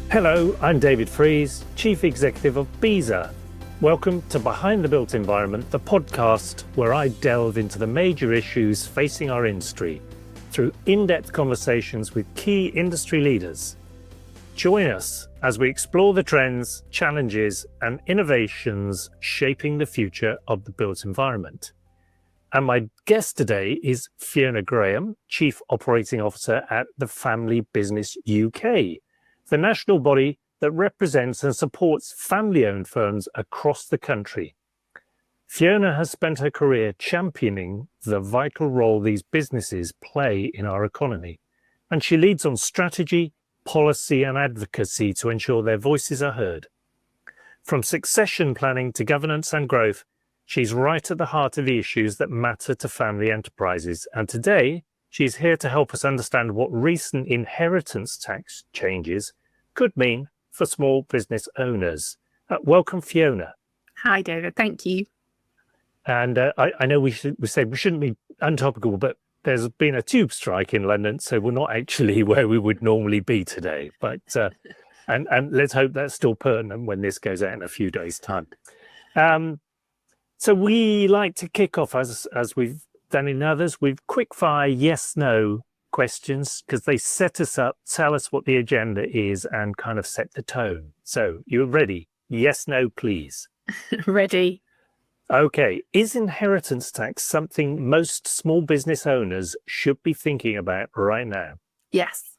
Hello, I'm David Frise, Chief Executive of BESA. Welcome to Behind the Built Environment, the podcast where I delve into the major issues facing our industry through in-depth conversations with key industry leaders. Join us as we explore the trends, challenges, and innovations shaping the future of the built environment. And my guest today is Fiona Graham, Chief Operating Officer at the Family Business UK, the national body that represents and supports family-owned firms across the country. Fiona has spent her career championing the vital role these businesses play in our economy, and she leads on strategy, policy, and advocacy to ensure their voices are heard. From succession planning to governance and growth, she's right at the heart of the issues that matter to family enterprises. And today, she's here to help us understand what recent inheritance tax changes could mean for small business owners. Welcome, Fiona. Hi, David. Thank you. And I know we said we shouldn't be untopical, but there's been a tube strike in London, so we're not actually where we would normally be today. But and let's hope that's still pertinent when this goes out in a few days' time. So we like to kick off, as we've done in others, with quick-fire yes/no questions, because they set us up, tell us what the agenda is, and kind of set the tone. So you're ready? Yes/no, please. Ready. Okay. Is inheritance tax something most small business owners should be thinking about right now? Yes.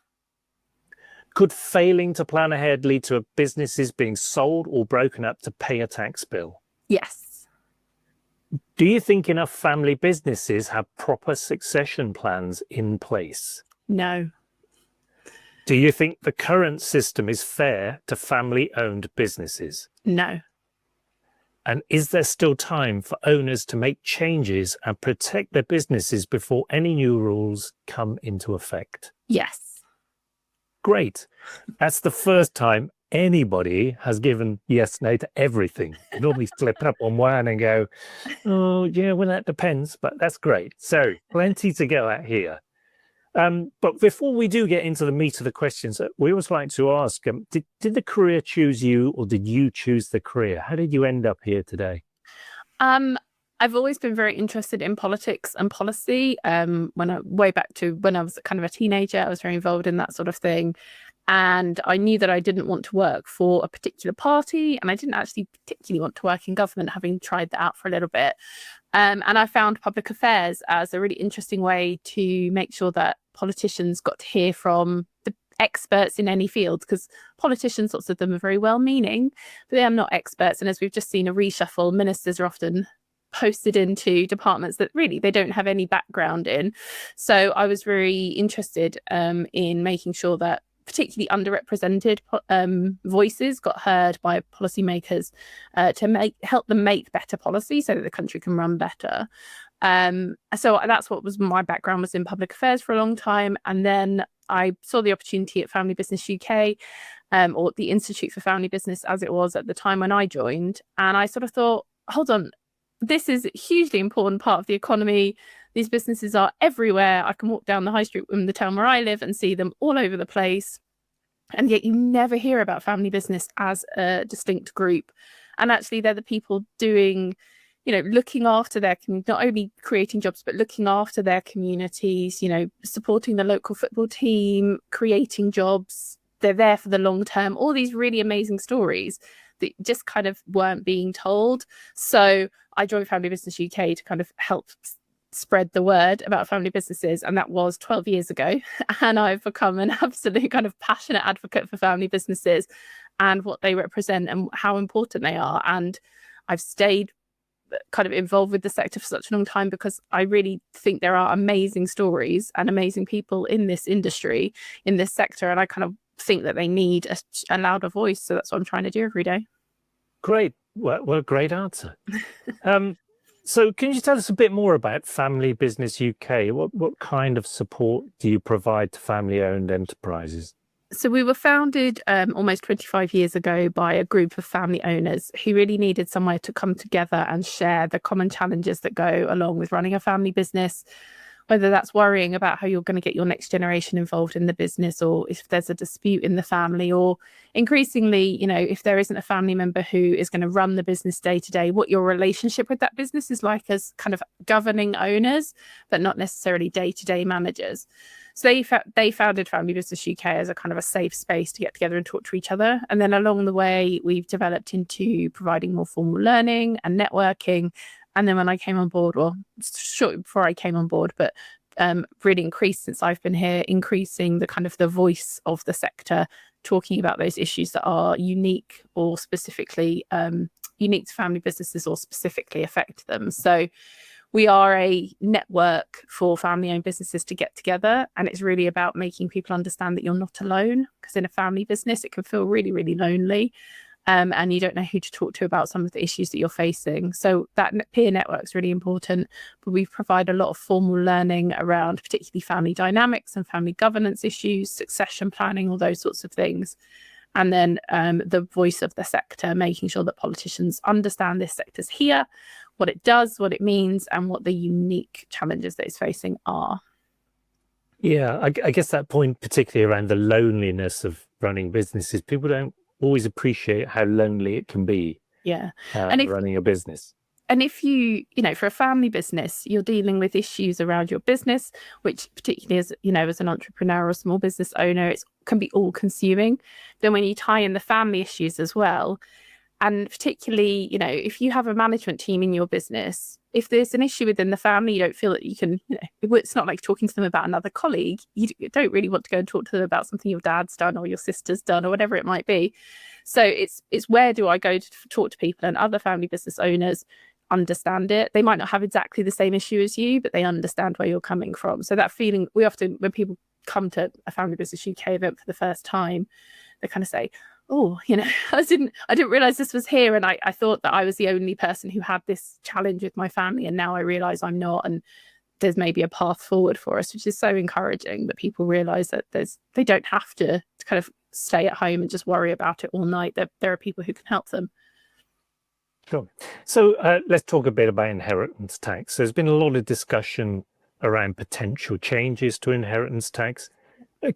Could failing to plan ahead lead to businesses being sold or broken up to pay a tax bill? Yes. Do you think enough family businesses have proper succession plans in place? No. Do you think the current system is fair to family-owned businesses? No. And is there still time for owners to make changes and protect their businesses before any new rules come into effect? Yes. Great. That's the first time anybody has given yes/no to everything. You normally flip up on one and go, oh, yeah, well, that depends, but that's great. So plenty to go at here. But before we do get into the meat of the questions, we always like to ask, did the career choose you, or did you choose the career? How did you end up here today? I've always been very interested in politics and policy. Way back to when I was kind of a teenager, I was very involved in that sort of thing. And I knew that I didn't want to work for a particular party, and I didn't actually particularly want to work in government, having tried that out for a little bit. And I found public affairs as a really interesting way to make sure that politicians got to hear from the experts in any field, because politicians, lots of them are very well-meaning, but they are not experts. And as we've just seen a reshuffle, ministers are often posted into departments that really they don't have any background in. So I was very interested in making sure that particularly underrepresented voices got heard by policymakers to help them make better policy so that the country can run better. So that's what was my background, was in public affairs for a long time. And then I saw the opportunity at Family Business UK, or the Institute for Family Business as it was at the time when I joined. And I sort of thought, hold on, this is a hugely important part of the economy. These businesses are everywhere. I can walk down the high street in the town where I live and see them all over the place. And yet you never hear about family business as a distinct group. And actually, they're the people doing, looking after their community, not only creating jobs, but looking after their communities, supporting the local football team, creating jobs. They're there for the long term. All these really amazing stories that just kind of weren't being told. So I joined Family Business UK to kind of help spread the word about family businesses, and that was 12 years ago. And I've become an absolute kind of passionate advocate for family businesses and what they represent and how important they are. And I've stayed kind of involved with the sector for such a long time because I really think there are amazing stories and amazing people in this industry, in this sector, and I kind of think that they need a louder voice. So that's what I'm trying to do every day. Great. What a great answer. So can you tell us a bit more about Family Business UK? What kind of support do you provide to family-owned enterprises? So we were founded almost 25 years ago by a group of family owners who really needed somewhere to come together and share the common challenges that go along with running a family business. whether that's worrying about how you're going to get your next generation involved in the business, or if there's a dispute in the family, or increasingly, if there isn't a family member who is going to run the business day to day, what your relationship with that business is like as kind of governing owners, but not necessarily day-to-day managers. So they founded Family Business UK as a kind of a safe space to get together and talk to each other. And then along the way, we've developed into providing more formal learning and networking. And then when I came on board, well, shortly before I came on board, but really increased since I've been here, increasing the kind of the voice of the sector, talking about those issues that are unique or specifically unique to family businesses or specifically affect them. So we are a network for family-owned businesses to get together, and it's really about making people understand that you're not alone, because in a family business, it can feel really, really lonely. And you don't know who to talk to about some of the issues that you're facing. So that peer network is really important. But we provide a lot of formal learning around particularly family dynamics and family governance issues, succession planning, all those sorts of things. And then the voice of the sector, making sure that politicians understand this sector's here, what it does, what it means, and what the unique challenges that it's facing are. Yeah, I guess that point, particularly around the loneliness of running businesses, people don't always appreciate how lonely it can be. Yeah. Running a business. And if you for a family business, you're dealing with issues around your business, which particularly as, as an entrepreneur or small business owner, it can be all consuming. Then when you tie in the family issues as well, and particularly, if you have a management team in your business, if there's an issue within the family, you don't feel that you can, it's not like talking to them about another colleague. You don't really want to go and talk to them about something your dad's done or your sister's done or whatever it might be. So it's where do I go to talk to people, and other family business owners understand it. They might not have exactly the same issue as you, but they understand where you're coming from. So that feeling, we often, when people come to a Family Business UK event for the first time, they kind of say, oh, I didn't realize this was here. And I thought that I was the only person who had this challenge with my family. And now I realize I'm not. And there's maybe a path forward for us, which is so encouraging that people realize that they don't have to kind of stay at home and just worry about it all night. There are people who can help them. Sure. So let's talk a bit about inheritance tax. There's been a lot of discussion around potential changes to inheritance tax.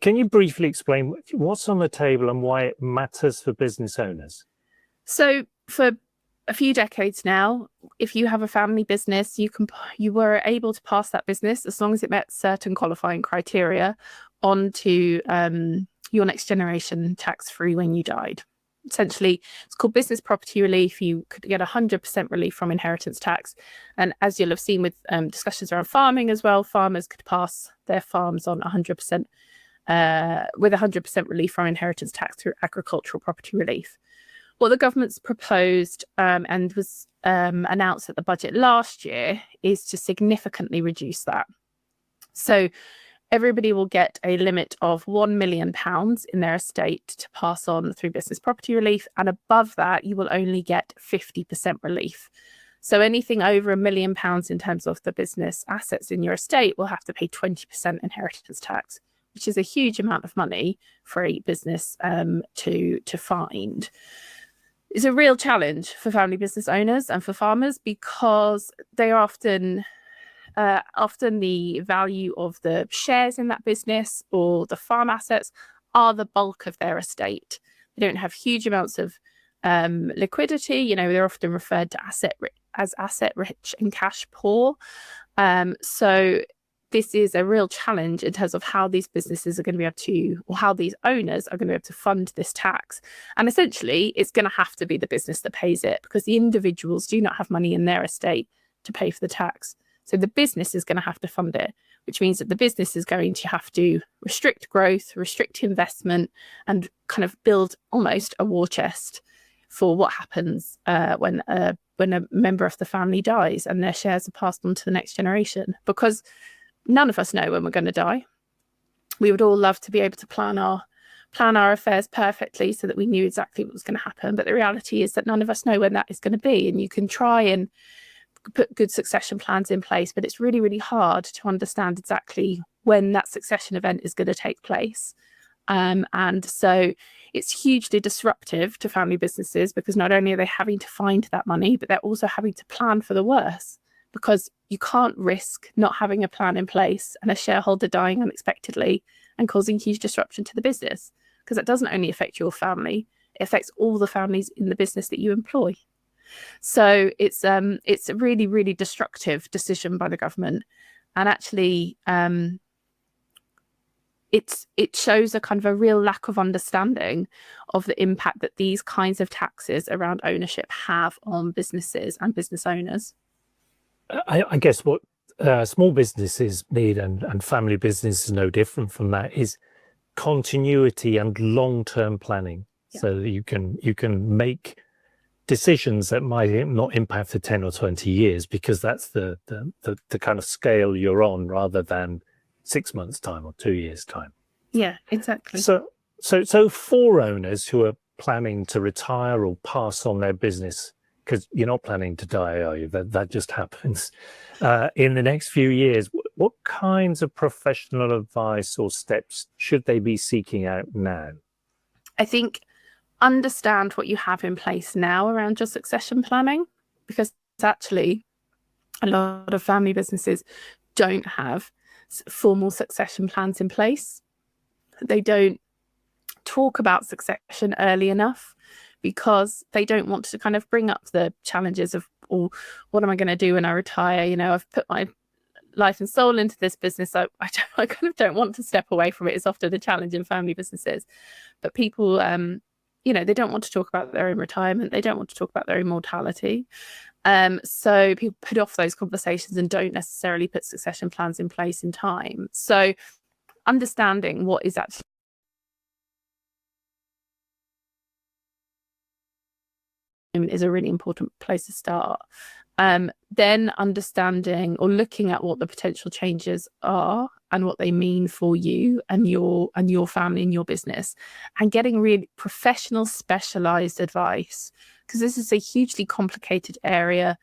Can you briefly explain what's on the table and why it matters for business owners? So for a few decades now, if you have a family business, you were able to pass that business, as long as it met certain qualifying criteria, onto your next generation tax-free when you died. Essentially, it's called business property relief. You could get 100% relief from inheritance tax. And as you'll have seen with discussions around farming as well, farmers could pass their farms on 100% with 100% relief from inheritance tax through agricultural property relief. What the government's proposed and was announced at the budget last year is to significantly reduce that. So everybody will get a limit of £1 million in their estate to pass on through business property relief. And above that, you will only get 50% relief. So anything over £1 million in terms of the business assets in your estate will have to pay 20% inheritance tax, which is a huge amount of money for a business to find. It's a real challenge for family business owners and for farmers, because they are often the value of the shares in that business or the farm assets are the bulk of their estate. They don't have huge amounts of liquidity. They're often referred to as asset rich and cash poor. So this is a real challenge in terms of how these businesses are going to be able to, or how these owners are going to be able to fund this tax. And essentially, it's going to have to be the business that pays it, because the individuals do not have money in their estate to pay for the tax. So the business is going to have to fund it, which means that the business is going to have to restrict growth, restrict investment, and kind of build almost a war chest for what happens when a member of the family dies and their shares are passed on to the next generation. Because none of us know when we're going to die. We would all love to be able to plan our affairs perfectly so that we knew exactly what was going to happen. But the reality is that none of us know when that is going to be. And you can try and put good succession plans in place, but it's really, really hard to understand exactly when that succession event is going to take place. And so it's hugely disruptive to family businesses, because not only are they having to find that money, but they're also having to plan for the worst, because you can't risk not having a plan in place and a shareholder dying unexpectedly and causing huge disruption to the business, because that doesn't only affect your family, it affects all the families in the business that you employ. So it's a really, really destructive decision by the government, and actually it shows a kind of a real lack of understanding of the impact that these kinds of taxes around ownership have on businesses and business owners. I guess what small businesses need, and family business is no different from that, is continuity and long-term planning, so that you can make decisions that might not impact for 10 or 20 years, because that's the kind of scale you're on, rather than 6 months' time or 2 years' time. Yeah, exactly. So for owners who are planning to retire or pass on their business, because you're not planning to die, are you? That just happens. In the next few years, what kinds of professional advice or steps should they be seeking out now? I think understand what you have in place now around your succession planning, because actually a lot of family businesses don't have formal succession plans in place. They don't talk about succession early enough because they don't want to kind of bring up the challenges of, oh, what am I going to do when I retire? You know, I've put my life and soul into this business. I kind of don't want to step away from it. It's often a challenge in family businesses. But people, they don't want to talk about their own retirement. They don't want to talk about their own mortality. So people put off those conversations and don't necessarily put succession plans in place in time. So understanding what is actually is a really important place to start. Then understanding or looking at what the potential changes are and what they mean for you and your family and your business, and getting really professional, specialized advice, because this is a hugely complicated area.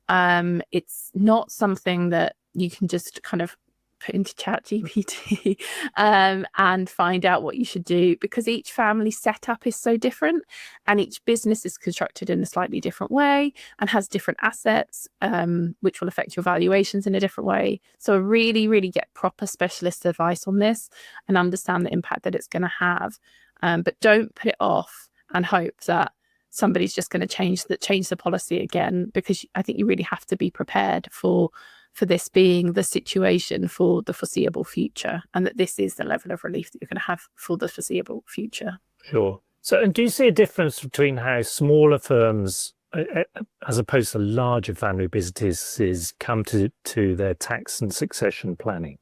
It's not something that you can just kind of put into ChatGPT and find out what you should do, because each family setup is so different and each business is constructed in a slightly different way and has different assets, which will affect your valuations in a different way. So really, really get proper specialist advice on this and understand the impact that it's going to have. But don't put it off and hope that somebody's just going to change the policy again, because I think you really have to be prepared for this being the situation for the foreseeable future, and that this is the level of relief that you're going to have for the foreseeable future. Sure. So, and do you see a difference between how smaller firms, as opposed to larger family businesses, come to their tax and succession planning?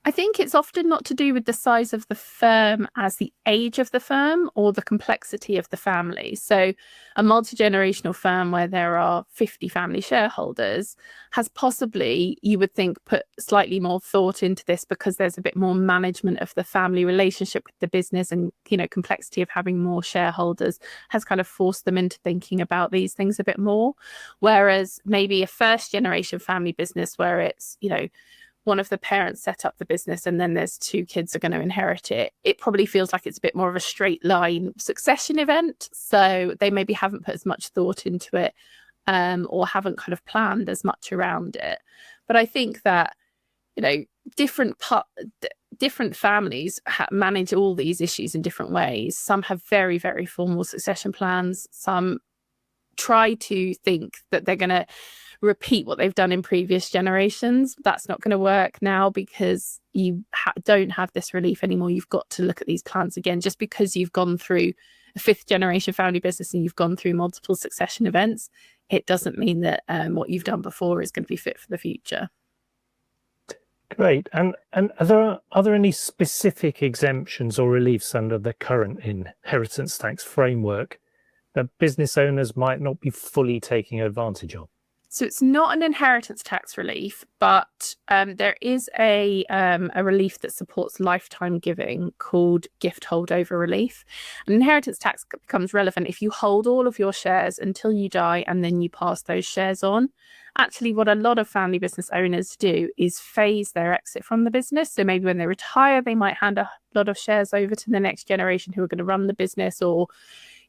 I think it's often not to do with the size of the firm as the age of the firm or the complexity of the family. So a multi-generational firm where there are 50 family shareholders has possibly, you would think, put slightly more thought into this because there's a bit more management of the family relationship with the business, and, complexity of having more shareholders has kind of forced them into thinking about these things a bit more. Whereas maybe a first generation family business where it's, one of the parents set up the business and then there's 2 kids are going to inherit it, it probably feels like it's a bit more of a straight line succession event. So they maybe haven't put as much thought into it, or haven't kind of planned as much around it. But I think that, different families manage all these issues in different ways. Some have very, very formal succession plans. Some try to think that they're going to repeat what they've done in previous generations. That's not going to work now, because you don't have this relief anymore. You've got to look at these plans again. Just because you've gone through a 5th generation family business and you've gone through multiple succession events, it doesn't mean that what you've done before is going to be fit for the future. Great. And are there any specific exemptions or reliefs under the current inheritance tax framework that business owners might not be fully taking advantage of? So it's not an inheritance tax relief, but there is a relief that supports lifetime giving called gift holdover relief. An inheritance tax becomes relevant if you hold all of your shares until you die and then you pass those shares on. Actually, what a lot of family business owners do is phase their exit from the business. So maybe when they retire, they might hand a lot of shares over to the next generation who are going to run the business, or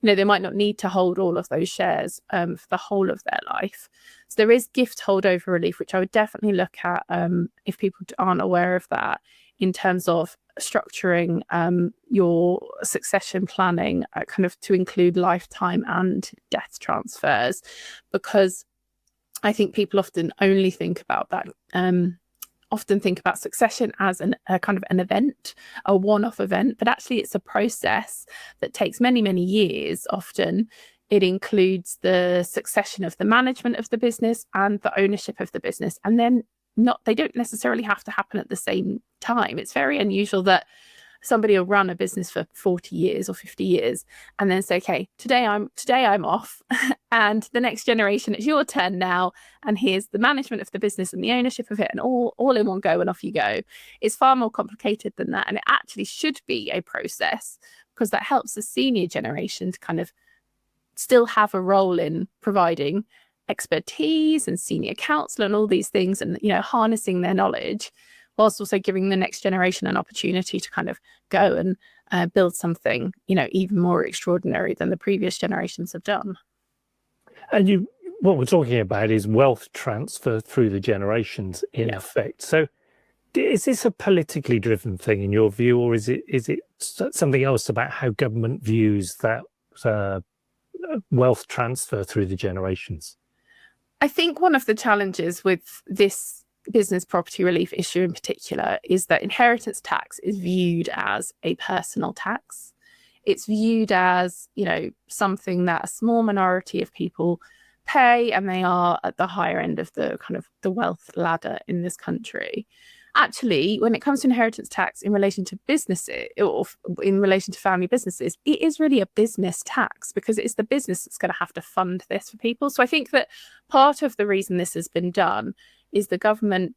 they might not need to hold all of those shares for the whole of their life. So there is gift holdover relief, which I would definitely look at if people aren't aware of that, in terms of structuring your succession planning kind of to include lifetime and death transfers, because I think people often only think about that, often think about succession as a kind of an event, a one-off event, but actually it's a process that takes many, many years. Often it includes the succession of the management of the business and the ownership of the business, and then they don't necessarily have to happen at the same time. It's very unusual that somebody will run a business for 40 years or 50 years and then say, okay, today I'm off and the next generation, it's your turn now, and here's the management of the business and the ownership of it, and all in one go, and off you go. It's far more complicated than that, and it actually should be a process, because that helps the senior generation to kind of still have a role in providing expertise and senior counsel and all these things, and harnessing their knowledge, whilst also giving the next generation an opportunity to kind of go and build something even more extraordinary than the previous generations have done. And what we're talking about is wealth transfer through the generations in effect. So is this a politically driven thing in your view, or is it something else about how government views that wealth transfer through the generations? I think one of the challenges with this business property relief issue in particular is that inheritance tax is viewed as a personal tax. It's viewed as, something that a small minority of people pay, and they are at the higher end of the kind of the wealth ladder in this country. Actually, when it comes to inheritance tax in relation to businesses, or in relation to family businesses, it is really a business tax, because it's the business that's going to have to fund this for people. So I think that part of the reason this has been done is the government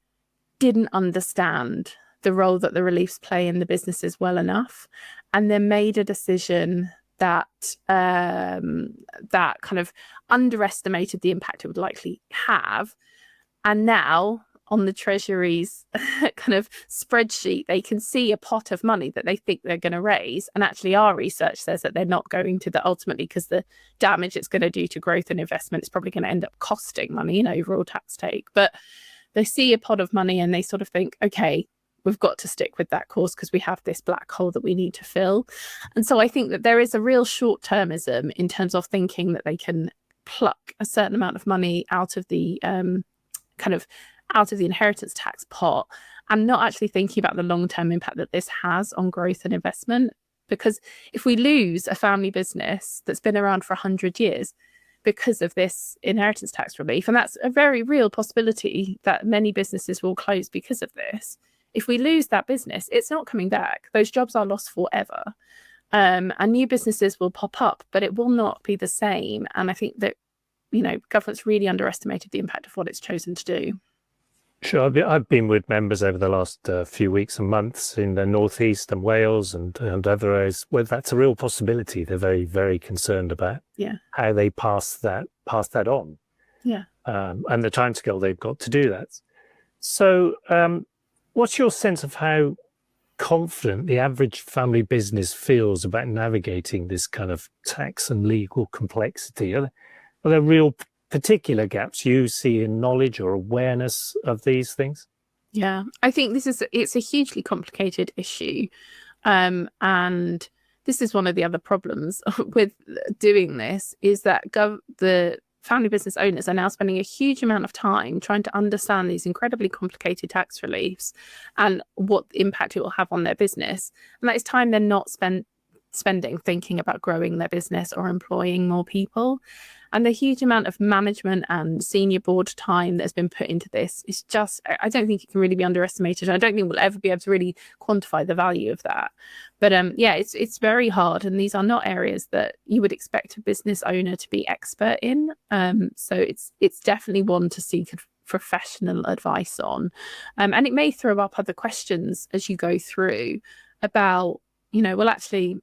didn't understand the role that the reliefs play in the businesses well enough, and then made a decision that that kind of underestimated the impact it would likely have. And now, on the Treasury's kind of spreadsheet, they can see a pot of money that they think they're going to raise. And actually, our research says that they're not going to, that ultimately, because the damage it's going to do to growth and investment is probably going to end up costing money in overall tax take. But they see a pot of money and they sort of think, okay, we've got to stick with that course because we have this black hole that we need to fill. And so I think that there is a real short-termism in terms of thinking that they can pluck a certain amount of money out of the out of the inheritance tax pot, and not actually thinking about the long-term impact that this has on growth and investment. Because if we lose a family business that's been around for 100 years because of this inheritance tax relief, and that's a very real possibility that many businesses will close because of this. If we lose that business, it's not coming back. Those jobs are lost forever. And new businesses will pop up, but it will not be the same. And I think that, government's really underestimated the impact of what it's chosen to do. Sure. I've been with members over the last few weeks and months in the Northeast and Wales and other areas where that's a real possibility. They're very, very concerned about how they pass that on. Yeah. And the timescale they've got to do that. So what's your sense of how confident the average family business feels about navigating this kind of tax and legal complexity? Are there real particular gaps you see in knowledge or awareness of these things? Yeah, I think it's a hugely complicated issue. And this is one of the other problems with doing this, is that the family business owners are now spending a huge amount of time trying to understand these incredibly complicated tax reliefs and what impact it will have on their business. And that is time they're not spending thinking about growing their business or employing more people. And the huge amount of management and senior board time that's been put into this is just, I don't think it can really be underestimated. I don't think we'll ever be able to really quantify the value of that. But it's very hard. And these are not areas that you would expect a business owner to be expert in. So it's definitely one to seek professional advice on. And it may throw up other questions as you go through about, actually,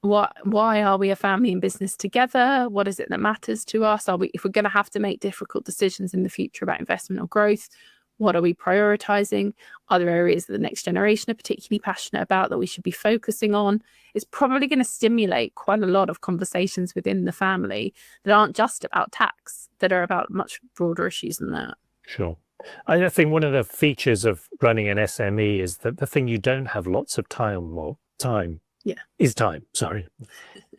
why are we a family in business together? What is it that matters to us? If we're going to have to make difficult decisions in the future about investment or growth, What are we prioritizing? Are there areas that the next generation are particularly passionate about that we should be focusing on? It's probably going to stimulate quite a lot of conversations within the family that aren't just about tax, that are about much broader issues than that. Sure. I think one of the features of running an SME is that the thing you don't have lots of time is time, sorry.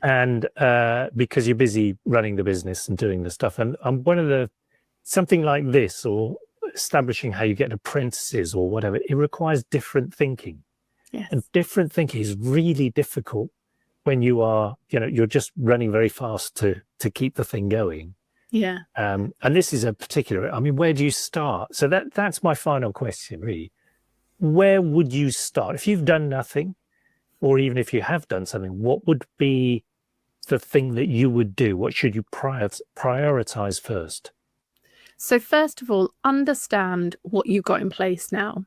And because you're busy running the business and doing the stuff. And something like this, or establishing how you get apprentices or whatever, it requires different thinking. Yes. And different thinking is really difficult when you're just running very fast to keep the thing going. Yeah. And this is a particular, where do you start? So that's my final question, really. Where would you start? If you've done nothing, or even if you have done something, what would be the thing that you would do? What should you prioritize first? So first of all, understand what you've got in place now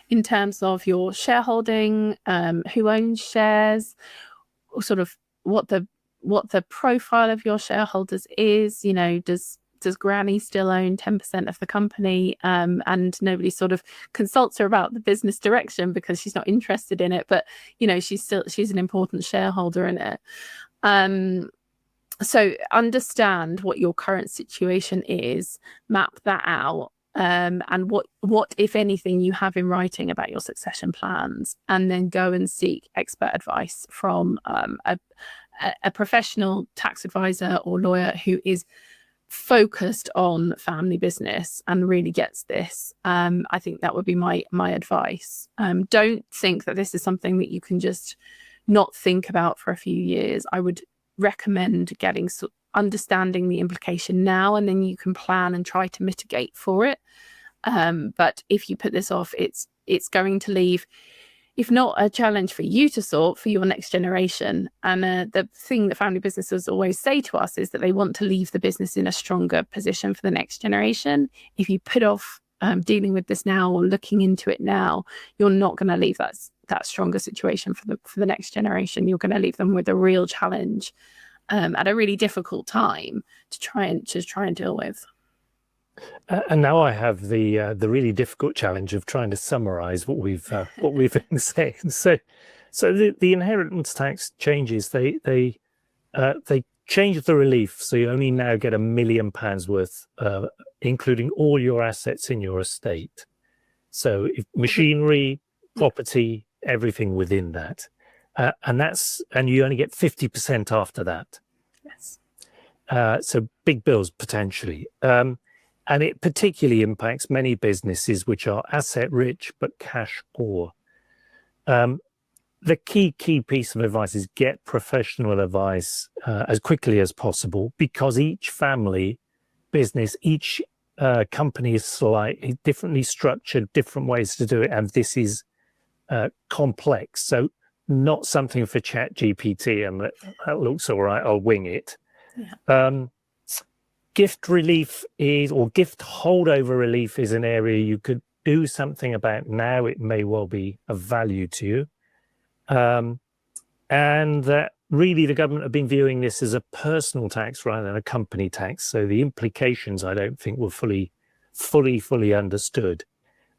in terms of your shareholding, who owns shares, or sort of what the profile of your shareholders is. Does Granny still own 10% of the company, and nobody sort of consults her about the business direction because she's not interested in it, but she's an important shareholder in it. So understand what your current situation is, map that out, and what if anything you have in writing about your succession plans, and then go and seek expert advice from a professional tax advisor or lawyer who is focused on family business and really gets this. I think that would be my advice. Don't think that this is something that you can just not think about for a few years. I would recommend understanding the implication now, and then you can plan and try to mitigate for it. But if you put this off, it's going to leave, if not a challenge for you to sort, for your next generation. And the thing that family businesses always say to us is that they want to leave the business in a stronger position for the next generation. If you put off dealing with this now or looking into it now, you're not going to leave that stronger situation for the next generation. You're going to leave them with a real challenge at a really difficult time to try and deal with. And now I have the really difficult challenge of trying to summarize what we've been saying. So the inheritance tax changes, they change the relief, so you only now get £1 million worth, including all your assets in your estate. So if machinery, property, everything within that, and you only get 50% after that. Yes. So big bills potentially. And it particularly impacts many businesses which are asset rich but cash poor. The key piece of advice is get professional advice as quickly as possible, because each family business, each company is slightly differently structured, different ways to do it, and this is complex. So not something for ChatGPT and that looks all right, I'll wing it. Yeah. Gift relief or gift holdover relief is an area you could do something about now. It may well be of value to you. And that really the government have been viewing this as a personal tax rather than a company tax. So the implications, I don't think, were fully understood.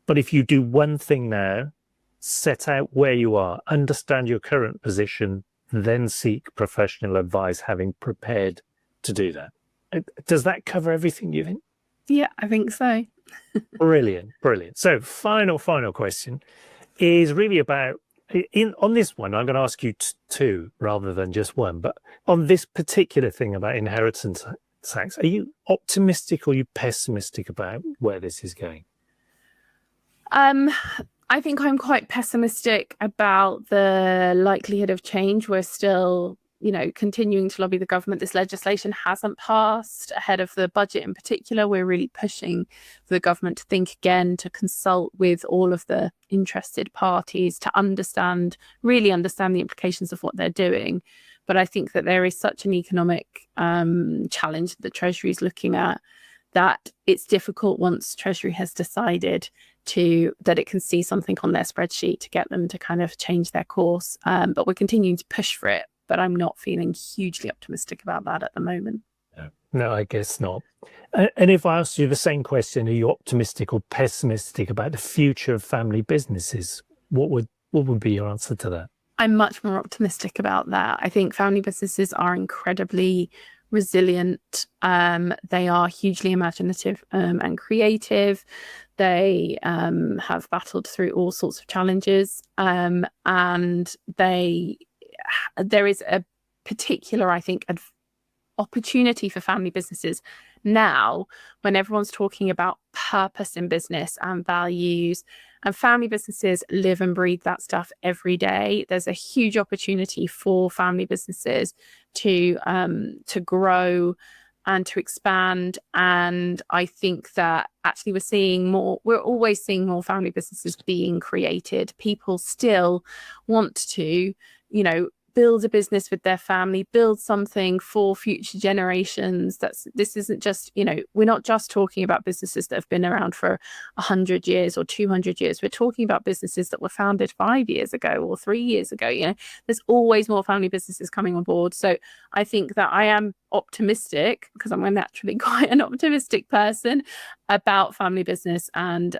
But if you do one thing now, set out where you are, understand your current position, then seek professional advice, having prepared to do that. Does that cover everything, you think? Yeah, I think so. Brilliant. So final question is really about, on this one, I'm going to ask you two rather than just one, but on this particular thing about inheritance tax, are you optimistic or are you pessimistic about where this is going? I think I'm quite pessimistic about the likelihood of change. We're still continuing to lobby the government. This legislation hasn't passed ahead of the budget in particular. We're really pushing for the government to think again, to consult with all of the interested parties, to really understand the implications of what they're doing. But I think that there is such an economic challenge that Treasury is looking at, that it's difficult once Treasury has decided that it can see something on their spreadsheet to get them to kind of change their course. But we're continuing to push for it. But I'm not feeling hugely optimistic about that at the moment. No, I guess not. And if I asked you the same question, are you optimistic or pessimistic about the future of family businesses? What would be your answer to that? I'm much more optimistic about that. I think family businesses are incredibly resilient. They are hugely imaginative and creative. They have battled through all sorts of challenges, and there is a particular, I think, opportunity for family businesses now when everyone's talking about purpose in business and values, and family businesses live and breathe that stuff every day. There's a huge opportunity for family businesses to grow and to expand. And I think that actually we're always seeing more family businesses being created. People still want to, build a business with their family, build something for future generations. This isn't just, we're not just talking about businesses that have been around for 100 years or 200 years. We're talking about businesses that were founded 5 years ago or 3 years ago. There's always more family businesses coming on board. So I think that I am optimistic, because I'm naturally quite an optimistic person, about family business. And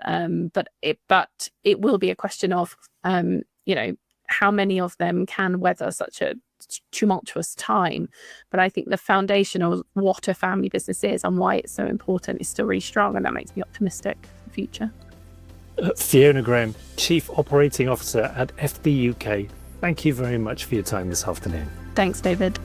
but it will be a question of how many of them can weather such a tumultuous time. But I think the foundation of what a family business is and why it's so important is still really strong, and that makes me optimistic for the future. Fiona Graham, Chief Operating Officer at FB UK, thank you very much for your time this afternoon. Thanks, David.